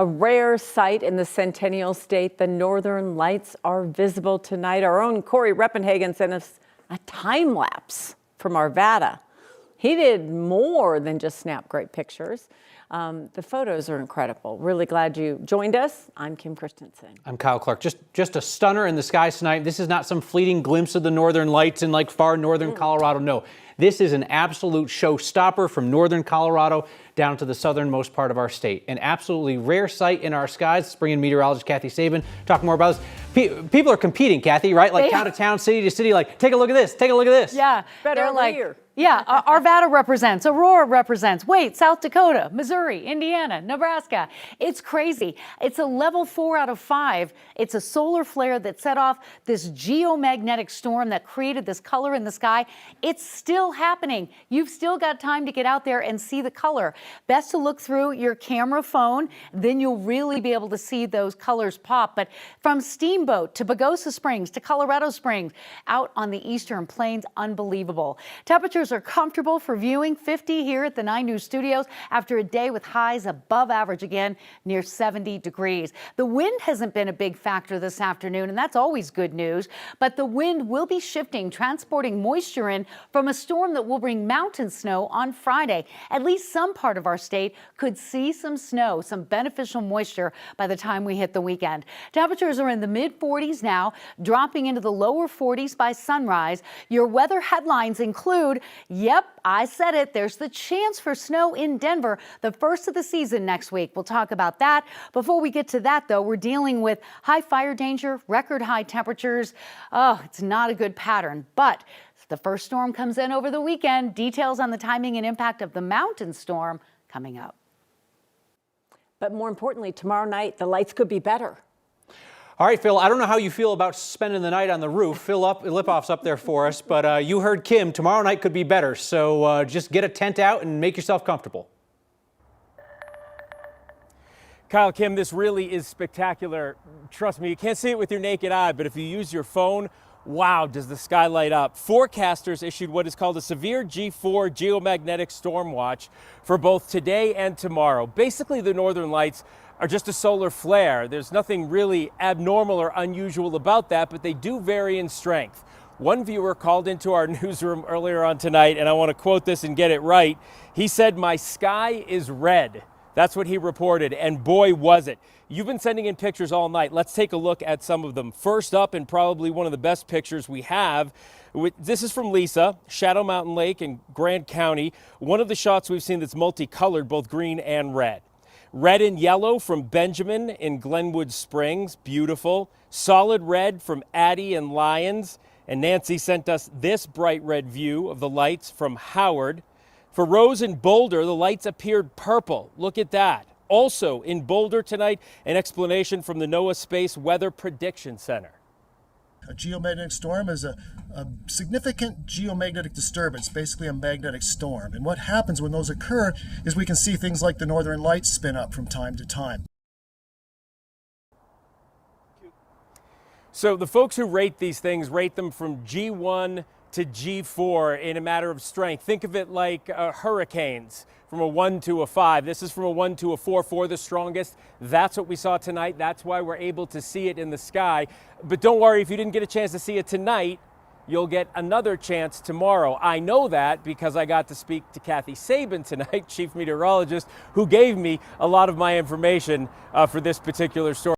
A rare sight in the Centennial State, the Northern Lights are visible tonight. Our own Corey Reppenhagen sent us a time lapse from Arvada. He did more than just snap great pictures. The photos are incredible. Really glad you joined us. I'm Kim Christensen. I'm Kyle Clark. Just a stunner in the skies tonight. This is not some fleeting glimpse of the Northern Lights in like far northern Colorado. No, this is an absolute showstopper from northern Colorado down to the southernmost part of our state. An absolutely rare sight in our skies. Let's bring in meteorologist Kathy Sabin. Talk more about this. People are competing, Kathy, right? Like town to town, city to city. Like, take a look at this. Take a look at this. Yeah, better they're like, here. Yeah, Arvada represents, Aurora represents, South Dakota, Missouri, Indiana, Nebraska. It's crazy. It's a level 4 out of 5. It's a solar flare that set off this geomagnetic storm that created this color in the sky. It's still happening. You've still got time to get out there and see the color. Best to look through your camera phone, then you'll really be able to see those colors pop. But from Steamboat to Pagosa Springs to Colorado Springs, out on the eastern plains, unbelievable. Temperatures are comfortable for viewing, 50 here at the 9 News studios after a day with highs above average again, near 70 degrees. The wind hasn't been a big factor this afternoon, and that's always good news. But the wind will be shifting, transporting moisture in from a storm that will bring mountain snow on Friday. At least some part of our state could see some snow, some beneficial moisture by the time we hit the weekend. Temperatures are in the mid 40s now, dropping into the lower 40s by sunrise. Your weather headlines include, yep, I said it, there's the chance for snow in Denver, the first of the season next week. We'll talk about that. Before we get to that, though, we're dealing with high fire danger, record high temperatures. Oh, it's not a good pattern, but the first storm comes in over the weekend. Details on the timing and impact of the mountain storm coming up. But more importantly, tomorrow night, the lights could be better. All right, Phil, I don't know how you feel about spending the night on the roof. Phil Lipoff's up there for us, but you heard Kim. Tomorrow night could be better, so just get a tent out and make yourself comfortable. Kyle, Kim, this really is spectacular. Trust me, you can't see it with your naked eye, but if you use your phone, wow, does the sky light up. Forecasters issued what is called a severe G4 geomagnetic storm watch for both today and tomorrow. Basically, the Northern Lights are just a solar flare. There's nothing really abnormal or unusual about that, but they do vary in strength. One viewer called into our newsroom earlier on tonight, and I want to quote this and get it right. He said, "My sky is red." That's what he reported, and boy, was it. You've been sending in pictures all night. Let's take a look at some of them. First up, and probably one of the best pictures we have, this is from Lisa, Shadow Mountain Lake in Grant County. One of the shots we've seen that's multicolored, both green and red. Red and yellow from Benjamin in Glenwood Springs, beautiful. Solid red from Addie and Lyons. And Nancy sent us this bright red view of the lights from Howard. For Rose and Boulder, the lights appeared purple. Look at that. Also in Boulder tonight, an explanation from the NOAA Space Weather Prediction Center. A geomagnetic storm is a significant geomagnetic disturbance, basically a magnetic storm. And what happens when those occur is we can see things like the Northern Lights spin up from time to time. So the folks who rate these things rate them from G1 to G4 in a matter of strength. Think of it like hurricanes, from a 1 to a 5. This is from a 1 to a 4 the strongest. That's what we saw tonight. That's why we're able to see it in the sky. But don't worry, if you didn't get a chance to see it tonight, you'll get another chance tomorrow. I know that because I got to speak to Kathy Sabin tonight, chief meteorologist, who gave me a lot of my information for this particular story.